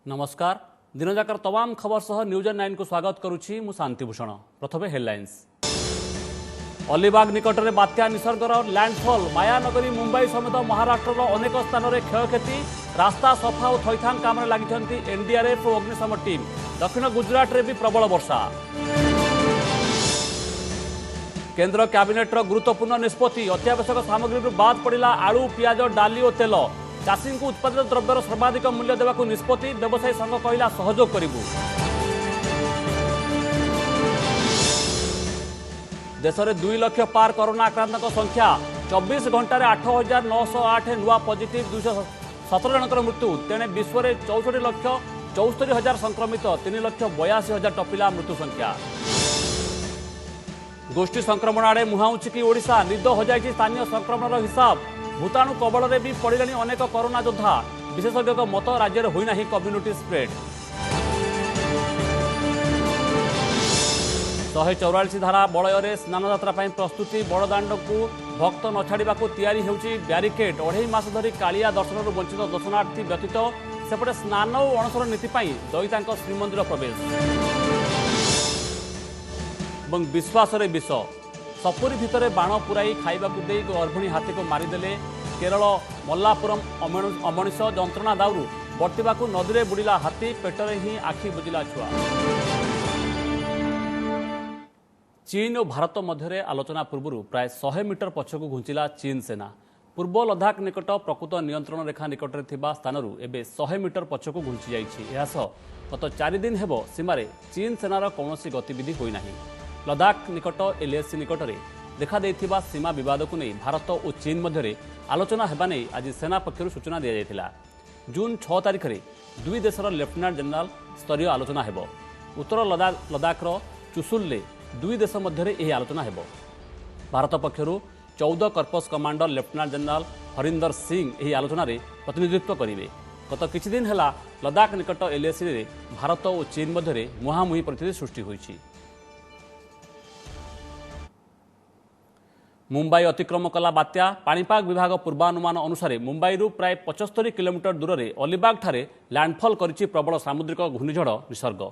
नमस्कार दिनजाकर तमाम खबर सह न्यूज 9 को स्वागत करुछि मु शांतिभूषण। प्रथमे हेडलाइंस। अलीबाग निकट में बात्या निसर्गर लैंडफॉल मायानगरी मुंबई समेत महाराष्ट्र अनेक स्थान में क्षयक्षति रास्ता सफा और थैथान काम लगी एनडीआरएफ और अग्निशम टीम। दक्षिण गुजरात में भी प्रबल वर्षा। केंद्र कैबिनेट गुरुत्वपूर्ण निष्पत्ति अत्यावश्यक सामग्री बाद पड़ा आलू पियाज डाली और तेल। चाषी को उत्पादित द्रव्यर सर्वाधिक मूल्य देवाक निष्पत्ति व्यवसायी संघ कहला सहयोग करिबु। देश में 2 लाख पार कोरोना आक्रांत संख्या 24 घंटे 8,908 नुआ पॉजिटिव 217 जनकर मृत्यु। तेणे विश्व में 64,74,000 संक्रमित 3,82,000 टपिला मृत्यु संख्या। गोष्ठी संक्रमण आड़े मुहाउछि कि ओडिशा निद हो जाइछि स्थानीय संक्रमण हिसाब। भूताणु कबल में भी पड़े अनेक कोरोना योद्धा। विशेषज्ञ मत राज्य में होना कम्युनिटी स्प्रेड। 144 धारा बलय स्नान यात्रा प्रस्तुति बड़दाण्ड को भक्त न छाड़ा तैयारी होउछि ब्यारिकेड। 2.5 मास धरी कालिया दर्शन वंचित दर्शनार्थी व्यतीत सेपटे स्नान और अणसर नीति दयिता श्रीमंदिर प्रवेश। विश्वास विष सपुरी भितर बाण पुराई खाइबा दे गर्भिणी हाथी को मारिदेले केरल मल्लापुरम अमनीष। जंत्रणा दाउरू बर्तिबा नदी में बुड़िला हाथी पेटरे ही आखि बुझिला छुआ। चीन और भारत मध्य आलोचना पूर्व प्राय 100 मीटर पछकू घुंचिला चीन सेना। पूर्व लद्दाख निकट प्रकृत नियंत्रण रेखा निकटरे थिबा स्थानरू एबे 100 मीटर पछकू घुंची जाइछि। एहासह गत 4 दिन हेबो सीमार चीन सेनार कौनसी गतिविधि होई नाही। लद्दाख निकट एलएसी निकट में देखा देथिबा सीमा विवाद को नहीं भारत और चीन मध्य आलोचना हेबा नहीं आज सेना पक्षर सूचना दी जाइथिला। जून 6 तारिख में 2 देशर लेफ्टिनेंट जनरल स्तरीय आलोचना हेबो। उत्तर लद्दाखर चुशुल 2 देश मध्य यह आलोचना हेबो। भारत पक्षर 14 corps commander lieutenant general Harinder Singh यह आलोचना प्रतिनिधित्व करेंगे। गत किछि दिन है लद्दाख निकट एलएसी भारत और चीन मध्य मुहांमुही परिस्थिति सृष्टि होइछि। मुंबई अतिक्रम कला बात्या। पाणीपाग विभाग पूर्वानुमान अनुसार मुंबई प्राय 75 किलोमीटर दूर में अलीबाग ठारे लैंडफॉल करिछि प्रबल सामुद्रिक घूर्णिझड़ निसर्ग।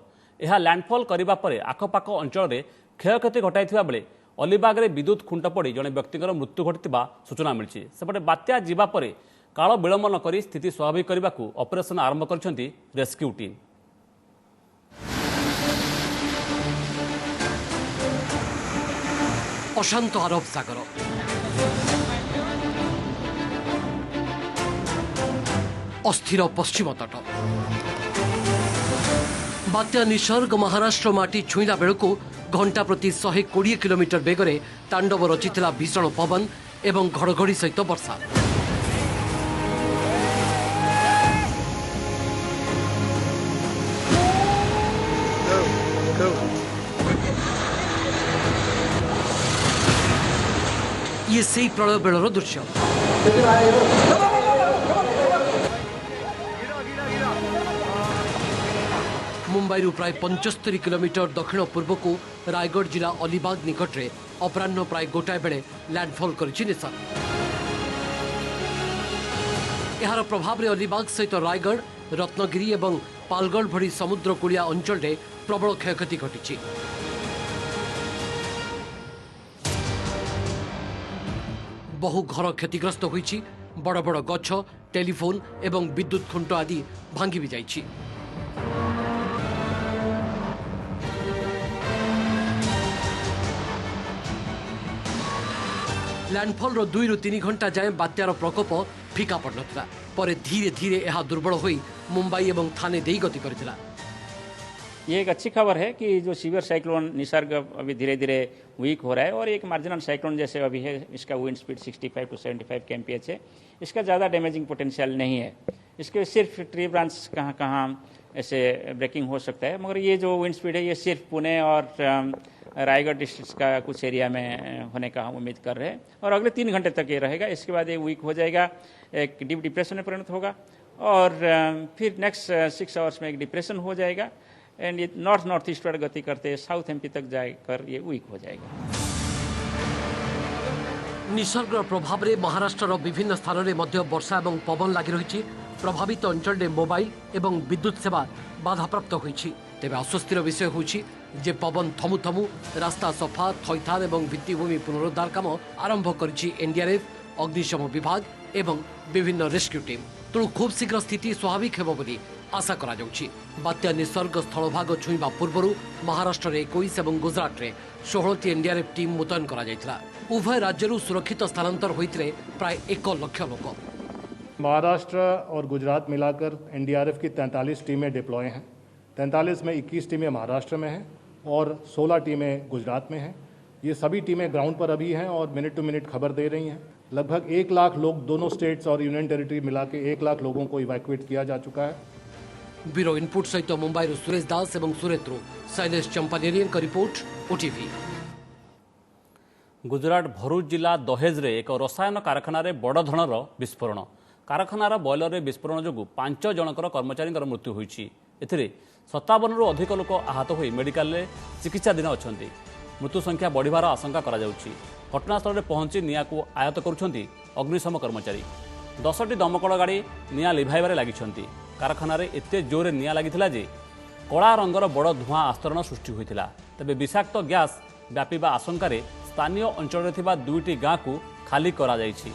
यह लैंडफॉल करिबा परे आखपाख अंचल में क्षयक्षति घटाइथिबा बेले अलीबाग रे विद्युत खुंट पड़ी जड़े व्यक्तिर मृत्यु घटिथिबा सूचना मिली। सेपटे बात्या जिबा परे काल विलंब न करी स्थिति स्वाभाविक करने को ऑपरेशन आरंभ करिसेंति रेस्क्यू टीम। अशांत अरब सागर अस्थिर पश्चिम तट बात्या निसर्ग महाराष्ट्र माटी छुईला बेलू घंटा प्रति 120 किलोमीटर बेगरे तांडव रचिथिला भीषण पवन एवं घड़घड़ी सहित वर्षा। ये से प्रलय बेलर दृश्य। मुंबई प्राय 75 किलोमीटर दक्षिण पूर्व को रायगढ़ जिला अलीबाग निकट में अपराह्न प्राय गोटाए बेले लैंडफॉल करिछि निसर्ग। यार प्रभाव में अलीबाग सहित रायगढ़ रत्नगिरी और पालगढ़ भली समुद्रकूलिया अंचल में प्रबल क्षयक्षति घटी। बहु घर क्षतिग्रस्त होइछि। बड़ बड़ गछ टेलीफोन एवं विद्युत खुंट आदि भांगी भी जाइछि। लैंडफॉल 2 ରୁ 3 घंटा जाए बात्यार प्रकोप फिका पड़ नथिला। पर धीरे धीरे यह दुर्बल होई मुंबई एवं थाने देई गति करथिला। ये एक अच्छी खबर है कि जो सीवियर साइक्लोन निसर्ग अभी धीरे धीरे वीक हो रहा है और एक मार्जिनल साइक्लोन जैसे अभी है, इसका विंड स्पीड 65 to 75 kmph है। इसका ज़्यादा डैमेजिंग पोटेंशियल नहीं है। इसके सिर्फ ट्री ब्रांच कहाँ कहाँ ऐसे ब्रेकिंग हो सकता है, मगर ये जो विंड स्पीड है ये सिर्फ पुणे और रायगढ़ डिस्ट्रिक्ट का कुछ एरिया में होने का हम उम्मीद कर रहे हैं और अगले 3 घंटे तक ये रहेगा। इसके बाद ये वीक हो जाएगा, एक डीप डिप्रेशन में परिणत होगा और फिर नेक्स्ट 6 आवर्स में एक डिप्रेशन हो जाएगा एंड ये नॉर्थ ईस्टवर्ड गति करते साउथ एमपी तक जाकर ये वीक हो जाएगा। निसर्ग प्रभाव में महाराष्ट्र विभिन्न स्थान में वर्षा और पवन लगी रही। प्रभावित अंचल मोबाइल एवं विद्युत सेवा बाधाप्राप्त होइछि। तेबे आश्वस्तिर विषय होइछि जे पवन थमु थमु रास्ता सफा थैथान एवं भित्तिभूमि पुनरुद्धार काम आरंभ करिछि एनडीआरएफ, अग्निशम विभाग एवं विभिन्न रेस्क्यू टीम। तेणु खूब शीघ्र स्थिति स्वाभाविक हेब बोली आशा करा जाउछि। बात्या निसर्ग स्थलभाग छुईबा पूर्व महाराष्ट्र में 21 और गुजरात में 16टी एनडीआरएफ टीम मुतयन करा जायथिला। उभय राज्यरू सुरक्षित स्थानांतर होइतिले प्राय 1 लाख लोक। महाराष्ट्र और गुजरात मिलाकर एनडीआरएफ की 43 टीमें डिप्लॉय हैं। 43 में 21 टीमें महाराष्ट्र में हैं और 16 टीमें गुजरात में हैं। ये सभी टीमें ग्राउंड पर अभी हैं और मिनट टू मिनट खबर दे रही हैं। लगभग 1 लाख लोग दोनों स्टेट्स और यूनियन टेरिटरी मिला के 1 लाख लोगों को इवैक्यूएट किया जा चुका है। ब्यूरो इनपुट सहित मुंबई सुरेश दास और सुरेत्रु शैलेश चंपानेरियन का रिपोर्ट ओटीवी। गुजरात भरूच जिला दहेज रे एक रसायन कारखाना बड़ धरणर विस्फोरण। कारखानार बॉयलर रे विस्फोरण जोगु 5 जनकर कर्मचारी मृत्यु होइछि। एथिरे 57 रु अधिक लोक आहत होई मेडिकल रे चिकित्साधीन अछंती। मृत्यु संख्या बढ़िबार आशंका करा जाउछि। घटनास्थल में पहुंची निया को आयत्त करुछंती अग्निशम कर्मचारी। 10टी दमकल गाड़ी निया लिभाइबारे लागिछंती। कारखाना रे एते जोरे निया लागिथिला जे कला रंगर बड़ धुआं आस्तरण सृष्टि होइथिला। तबे विषाक्त गैस व्यापीबा आशंका रे स्थानीय अंचल रे थिबा 2टी गाँ को खाली करा जाइछि।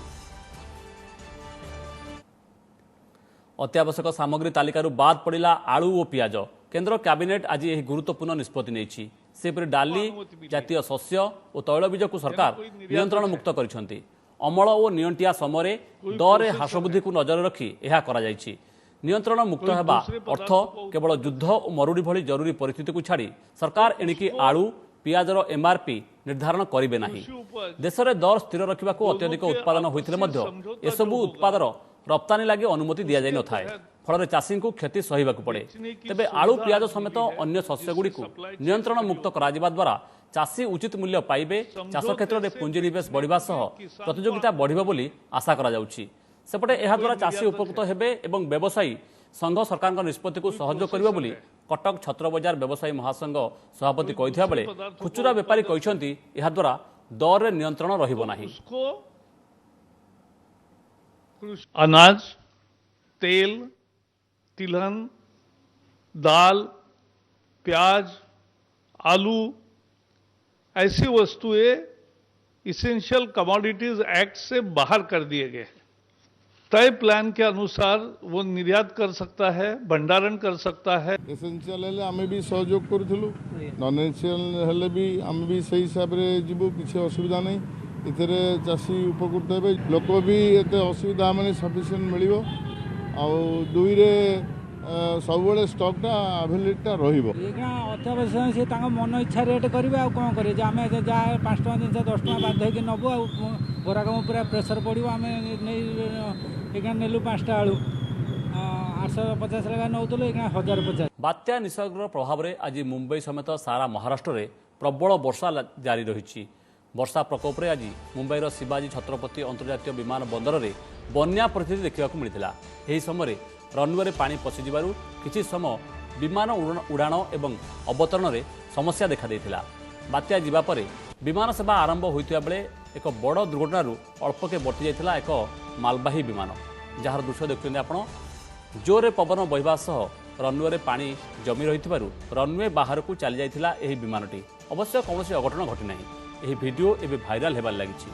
अत्यावश्यक सामग्री तालिकारु बाद पड़िला आलू और पियाज। केंद्र कैबिनेट आज यह गुरुत्वपूर्ण निष्पत्ति नेछि। सेपरि डाली, जातीय शस्य और तैलबीज को सरकार नियंत्रण मुक्त करिसेंति। अमल और नियंटिया समय दर ह्रास वृद्धि को नजर रखी यह करा जाइछि। नियंत्रण मुक्त हेबा अर्थ केवल युद्ध और मरुड़ी भली जरूरी परिस्थिति को छाड़ी सरकार एणिकी आलू पियाजर एमआरपी निर्धारण करिबे नाही। देश में दर स्थिर रखा अत्यधिक उत्पादन होइथिले मध्य एसबू उत्पादन रप्तानी लगी अनुमति दि जाई नथाय। फल चाषी को क्षति सहिबाकु पड़े। तेबे आलू पियाज समेत अन्य शस्यगुड़ी को नियंत्रण मुक्त करा जिबा द्वारा चाषी उचित मूल्य पाइबे। चाष क्षेत्र में पुंजीनिवेश बढ़िबा सह प्रतियोगिता बढ़िबो बोली आशा करा जाउछि। सेपटे एहा द्वारा चाषी उपकृत हेबे एवं व्यवसायी संघ सरकार निष्पत्ति को सहयोग करिबो बोली कटक छत्र बजार व्यवसायी महासंघ सभापति कहिथिया बेले खुचुरा व्यापारी कहिसंती एहा द्वारा दर रे नियंत्रण रहिबो नाही। अनाज, तेल, तिलहन, दाल, प्याज, आलू ऐसी वस्तुएं इसेंशियल कमोडिटीज एक्ट से बाहर कर दिए गए। तय प्लान के अनुसार वो निर्यात कर सकता है, भंडारण कर सकता है। एसेंशियल हेले आमे भी सहयोग करूथलु, नॉन एसेंशियल हेले भी आमे भी सही हिसाब रे जीवो, किसी असुविधा नहीं। इतरे चाषी उपकृत हेबे, लोक भी एते असुविधा माने सफिशिएंट मिलिबो। आ दुई रे सबुबले स्टॉकटा अवेलेबिलिटीटा रहिबो। एखना अत्यावश्यक से तांग मन इच्छा रेट करिवे आ कोन करे जे आमे जा 5 टका जिनस 10 टका बाध्य कि नबो आ गोराकम पूरा प्रेशर पड़िबो। आमे नै एखना नेलु 5 टा आलू 850 टका नउतलो एखना 1050। बात्या निसर्गर प्रभाव में आज मुंबई समेत सारा महाराष्ट्र में प्रबल वर्षा जारी रही। वर्षा प्रकोप में आज मुंबईर शिवाजी छत्रपति अंतर्जातीय विमान बंदर में बन्या परिस्थिति देखा मिलता। यही समय रनवे पानी पशिजु किसी समय विमान उड़ाण एवं अवतरण में समस्या देखा देथिला। बात्या जिबा परे विमान सेवा आरंभ होइतिया बेले एक बड़ दुर्घटना अल्पके बर्ती जाइथिला एक मालबाही विमान, जार दृश्य देखुछन्ति आपण। जोरे पवन बहिबा सह रनवे पानी जमी रही रनवे बाहर को चली जाइथिला एही विमानटी। अवश्य कौन अघटन घटी नाही। एही वीडियो एबे भाइराल हेबार लागिछि।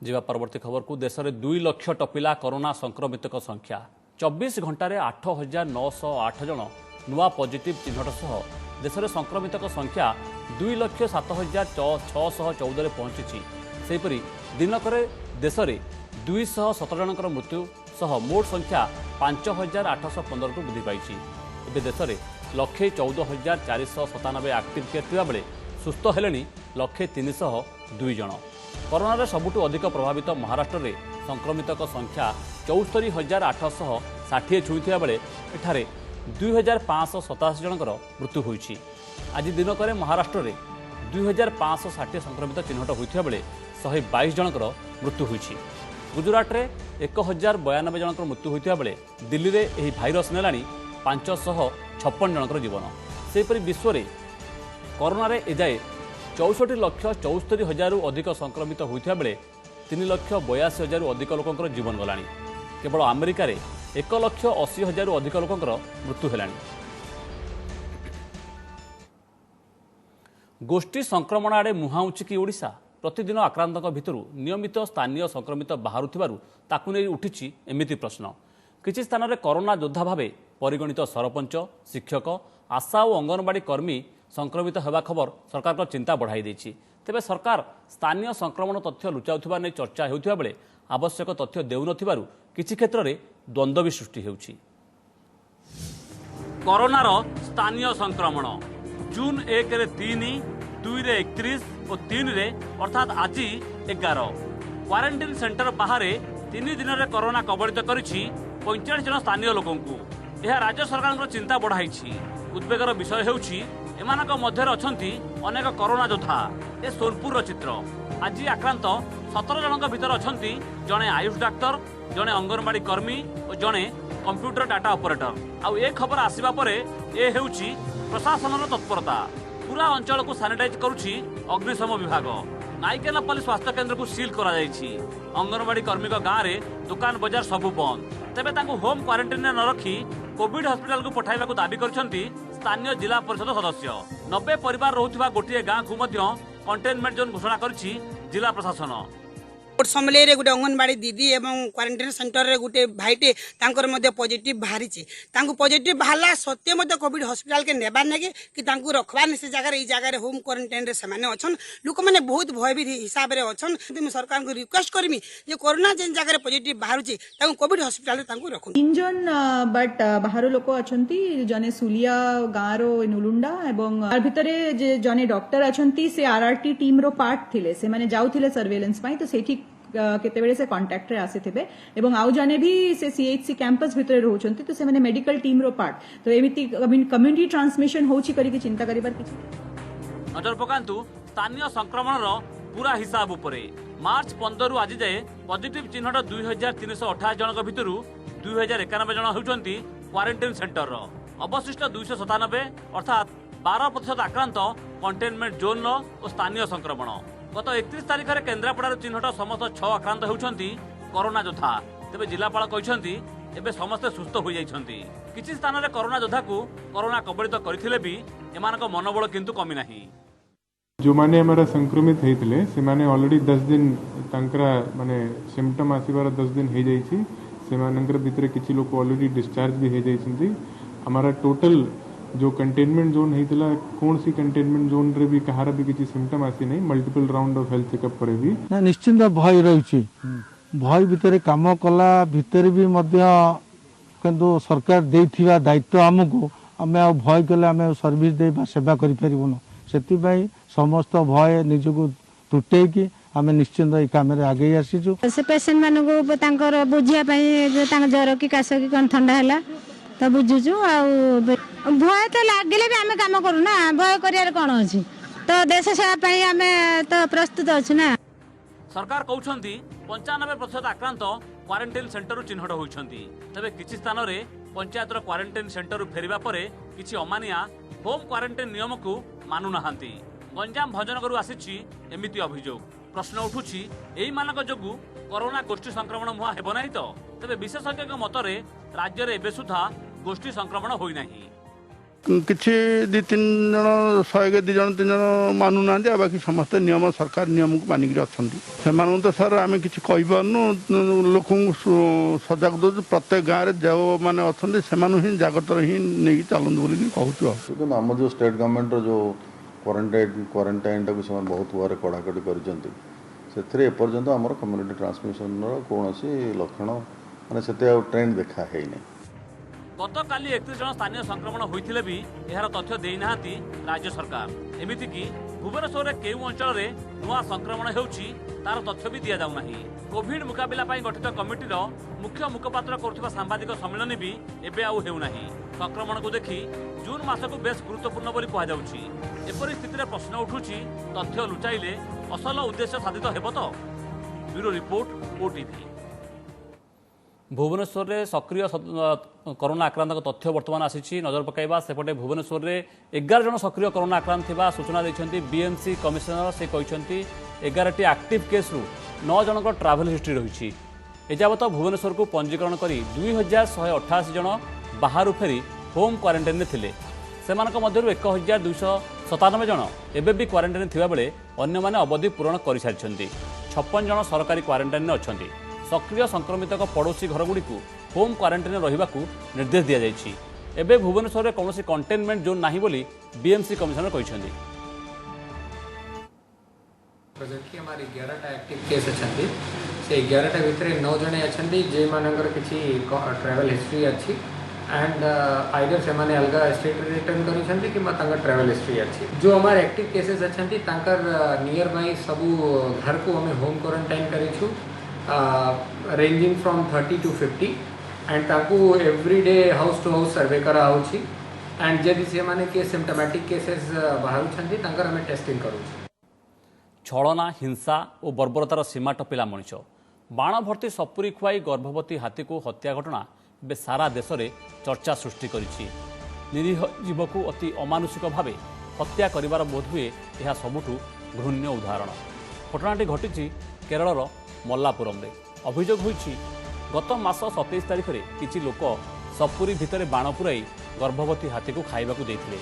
जीवा परवर्ती खबर को देश में 2 लाख टपिला कोरोना संक्रमित संख्या। 24 घंटे 8,908 जन नुआ पॉजिटिव चिन्हट सह देश में संक्रमित संख्या 2,07,614 पहुंची। सेहीपरि दिनक देश में 217 जनकर मृत्यु सह मोट संख्या 5,815 को वृद्धि पाई। एवं देश में 1,14,497 एक्टिव केस थिबा बेले सुस्थ हेलेनी 1,03,2 जन। कोरोना सबुठु अधिक प्रभावित महाराष्ट्र में संक्रमित संख्या 74,860 छुईथिबा बेले एठारे 2,587 जनकर मृत्यु होईछि। आज दिनक महाराष्ट्र में 2,560 संक्रमित चिन्हट होइथिबा बेले 122 जनकर मृत्यु होईछि। गुजरात में 1,092 जनकर मृत्यु होइथिबा बेले दिल्ली में यह भाइरस नेलानी 556 जनकर जीवन। सेहीपरि विश्व में करोना एजाए 64,74,000 अधिक संक्रमित होता बेले 3,82,000 अधिक लोकंर जीवन गलानी। केवल अमेरिका 1,80,000 अधिक लोकंर मृत्यु है। गोष्ठी संक्रमण आड़े मुहाउछि कि ओडिशा? प्रतिदिन आक्रांतों भितर नियमित स्थानीय संक्रमित बाहरुथिबारु ताकु नै उठिछि एमिति प्रश्न। किछि स्थान में कोरोना योद्धा भावे परिगणित सरपंच, शिक्षक, आशा और अंगनवाड़ी कर्मी संक्रमित होगा खबर सरकार को चिंता बढ़ाई देछि। तेबे सरकार स्थानीय संक्रमण तथ्य लुचाउथिबा नै चर्चा हेउथिबा बेले आवश्यक तथ्य देउनथिबारु किछि क्षेत्र में द्वंद्व भी सृष्टि हेउछि। कोरोनार स्थानीय संक्रमण जून 1 रे 3, 2 रे 31 और 3 रे अर्थात आज 11 क्वारंटाइन सेंटर बाहर 3 दिन में कोरोना कबलित करिछि 45 जन स्थानीय लोकंकु। यह राज्य सरकार चिंता बढ़ाई। उद्वेगर विषय हेउछि एमानक मध्य अछंती अनेक कोरोना योद्धा। ए सोनपुर चित्र। आज आक्रांत 17 जनक भितर अछंती जणे आयुष डाक्तर, जणे अंगनवाड़ी कर्मी और जणे कंप्यूटर डाटा ऑपरेटर। आउ ए खबर आसिबा परे ए हेउछि प्रशासनर तत्परता। पूरा अंचल को सैनिटाइज करुछि अग्निशम विभाग। नाइकेलापल्ली स्वास्थ्य केन्द्र को सील करा जायछि। अंगनवाड़ी कर्मी गाँव में दुकान बजार सबू बंद। तेबे तांको होम क्वारंटाइन न रखी कोविड हॉस्पिटल को पठाइबाकू दाबी करछंती स्थानीय जिला परिषद सदस्य। 90 परिवार रहुथिबा गोटिए गाँ को मध्य कंटेनमेंट जोन घोषणा करछि जिला प्रशासन। समले गोटे अंगनवाड़ी दीदी एवं क्वारंटाइन सेंटर रे गोटे भाईटे तांकर मध्य पॉजिटिव बाहरी तांको पॉजिटिव बाहला सत्य मध्य कोविड हॉस्पिटल के नेबा नेगे कि तांको रखबा ने से जगह रे ई जगह रे होम क्वारंटाइन रे समान अछन। लोक माने बहुत भयभीत हिसाब रे अछन। मैं सरकार को रिक्वेस्ट करमी जे कोरोना जेन जगह रे पॉजिटिव बाहरुची तांको कोविड हॉस्पिटल रे तांको रखु। 3 जन बट बाहर लोक अछंती जने सुलिया गाँव रो नुलुंडा एवं आर भितरे जे जने डॉक्टर अछंती से आरआरटी टीम रो पार्ट थिले से माने जाउथिले सर्वेलेंस पाई तो सेठी केतेबेले से कांटेक्ट रे आसीथिबे एवं आउ जाने भी से सीएचसी कैंपस भितर रहउछंती तो से माने मेडिकल टीम रो पार्ट तो एमिति कम्युनिटी ट्रांसमिशन होउची करी कि चिंता करिबार किछि। नजर पकांतु स्थानीय संक्रमण रो पूरा हिसाब उपरे। मार्च 15 रु आज जाए पॉजिटिव चिन्हट 2328 जनक भितर 2091 जन होउछंती क्वारंटाइन सेंटर रो। अवशिष्ट 297 अर्थात 12% आक्रांत कंटेनमेंट जोन रो और स्थानीय संक्रमण। गत 31 तारिख में केन्द्रापड़ा चिन्हट समस्त 6 आक्रांत होउछंती कोरोना योद्धा। तेबे जिलापाल कहछंती एबे समस्त सुस्थ हो जाइछंती। किछि स्थान रे कोरोना योद्धा को कोरोना कबलित करथिले भी एमानक मनोबल किंतु कमी नाही। जो माने हमारा संक्रमित हेतिले से माने ऑलरेडी 10 दिन तांकरा माने सिम्पटम आसीबार 10 दिन हे जाइछि। से मानकर भितर किछि लोक ऑलरेडी डिस्चार्ज भी हे जाइछंती। हमारा टोटल जो कंटेनमेंट जोन हेतिला कौन सी कंटेनमेंट जोन रे भी कहार भी किछि सिम्पटम आसी नहीं। Multiple round of health checkup करे भी ना निश्चिंत भय रहिछि। भय भितर काम कला भितर भी मध्य किंतु सरकार देथिबा दायित्व हमको आमे आ भय कले आमे सर्विस देबा सेवा करि परिबुनो। सेति भाई समस्त भय निजको तुटे कि आमे निश्चिंत ए काम रे आगे आसीजु। से पेशेंट मानु को तांकर बुझिया पई तांग जर की काश की कोन ठंडा हैला तो बुझुचु। भय तो लगिले भी आम कम करू ना। भय कर कौन अच्छी तो देश सेवा पाई आमे तो प्रस्तुत अच्छु ना। सरकार कहउछंती 95% आक्रांत क्वारंटाइन सेंटर चिन्हट होइछंती। तबे किछि स्थान रे पंचायतर क्वारंटाइन सेंटर फेरिबा परे किछि अमानिया होम क्वारंटाइन नियम को मानु नाहांती। गंजाम भजनगरु आसीछि एमिति अभियोग। प्रश्न उठुछि एई मानक जोगु कोरोना गोष्ठी संक्रमण मुहा हेबो नाही तो। तबे विशेषज्ञ मतरे राज्य रे एबे सुधा गोष्ठी संक्रमण होई नाही। किछि 2-3 जन 100 2 जन 3 जन मानु ना दे बाकी समस्त नियम सरकार नियम को मानिक अछंती। सेमानु तो सर आमे किछि कहबनु लोक सजग दो प्रत्येक गाँव रे जो माने अछंती सेमानु ही जागत ही नै चलंद बोली कहउछु। लेकिन हम जो स्टेट गवर्नमेंट रो जो क्वारंटाइन टाक बहुत भाव कड़ाकड़ी कर एपर्यंत आम कम्युनिटी ट्रांसमिशन कौन लक्षण माने से ट्रेंड देखा है नहीं। गत काली 31 जन स्थानीय संक्रमण होइथिले भी एहार तथ्य देई नाहांती राज्य सरकार। एमिति कि भुवनेश्वर केउ अंचल रे नुआ संक्रमण हेउछि तार तथ्य भी दिया जाउ नाही। कोविड मुकाबिला पाई गठित कमिटीर मुख्य मुखपात्र करुवा सांबादिक सम्मेलन भी एबे आउ हेउ नाही। संक्रमण को देखि जून मास को बेस गुरुत्वपूर्ण बोली कहा जाउछि। एपरि स्थिति रे प्रश्न उठुछि तथ्य लुचाइले असल उद्देश्य साधित हेबो तो। Bureau report OTV. भुवनेश्वर में सक्रिय कोरोना आक्रांत तथ्य बर्तमान आसी नजर पकाइबा सेपटे भुवनेश्वर में 11 जन सक्रिय कोरोना आक्रांत थिबा सूचना देछंती बीएमसी कमिशनर से कहते 11टी एक्टिव केस रु 9 जन ट्रावेल हिस्ट्री रही एजावत भुवनेश्वर को पंजीकरण कर 2188 जन बाहर फेरी होम क्वारंटाइन में थिले सेमानक मध्यरु 1297 जन एबे भी क्वारंटाइन थिबा बेले अन्य माने अवधि पूरण कर सारिछंती 56 जन सरकारी क्वारंटाइन में अछंती सक्रिय संक्रमित पड़ोशी घरगुड़ी होम क्वारंटाइन रहिबाकू निर्देश दिया जायछि एबे भुवनेश्वर में कौन कंटेनमेंट जोन नाही बोली बीएमसी कमिशनर कहछंती प्रेजेंटली हमारी 11टा एक्टिव केस अच्छी से 11टा भितर 9 जने अच्छी जे मानकर किसी ट्रैवल हिस्ट्री अच्छी एंड आइदर से माने अलग स्टेट रिटर्न करिसेंती कि ट्रैवल हिस्ट्री अच्छी जो हमारे एक्टिव केसेस अच्छी नियर बाय सबू घर को हमें होम क्वारंटाइन करिछु रेंजिंग फ्रॉम 30 to 50 एंड ताकू everyday house to house survey करा होछि एंड जदि से माने के सिम्पटोमेटिक केसेस बाहर छंती तांकर हमें टेस्टिंग करू छलना हिंसा और बर्बरतार सीमा टपिला मनीष बाण भर्ती सपुरी खुआई गर्भवती हाथी को हत्या घटना बे सारा देश में चर्चा सृष्टि करिछि निरीह जीव को अति अमानुषिक भाव हत्या करिवार बोध हुए यह सबुठु घृण्य उदाहरण घटनाटी घटी केरलर मल्लापुरम रे अभियोग होइछि गत मास 27 तारिख में किछि लोक सपुरी भितर बाण पुराई गर्भवती हाथी को खाइबाकू देइथिले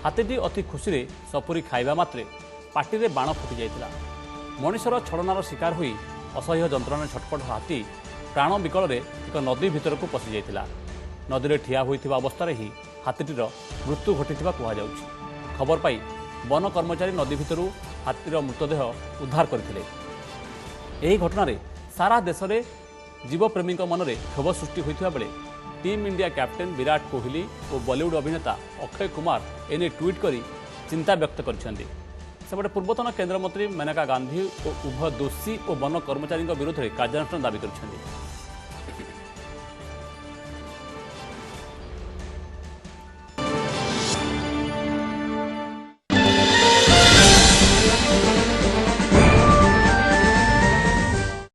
हाथीटी अति खुशी रे सपुरी खाइबा मात्रे पाटी रे बाण फुटी जाइथिला मनीषर छलनार शिकार होई असह्य जंत्रणा छटपट हाथी प्राण विकल रे एक नदी भितर को पशि जाइथिला नदी रे ठिया होइथिबा अवस्था रे ही हाथीटीर मृत्यु घटिथिबा कुहा जाउछि खबर पाई वन कर्मचारी नदी भितरु हाथीर मृतदेह उद्धार करथिले एही घटना रे सारा देश में जीवप्रेमी मन में क्षोभ सृष्टि होता बेले team India captain Virat Kohli और बॉलीवुड अभिनेता अक्षय कुमार एने ट्वीट कर चिंता व्यक्त करछन्ती सेपटे पूर्वतन केंद्रमंत्री मेनका गांधी और उभय दोषी और वन कर्मचारी विरोध में कार्यानुष्ठान दाबी करछन्ती।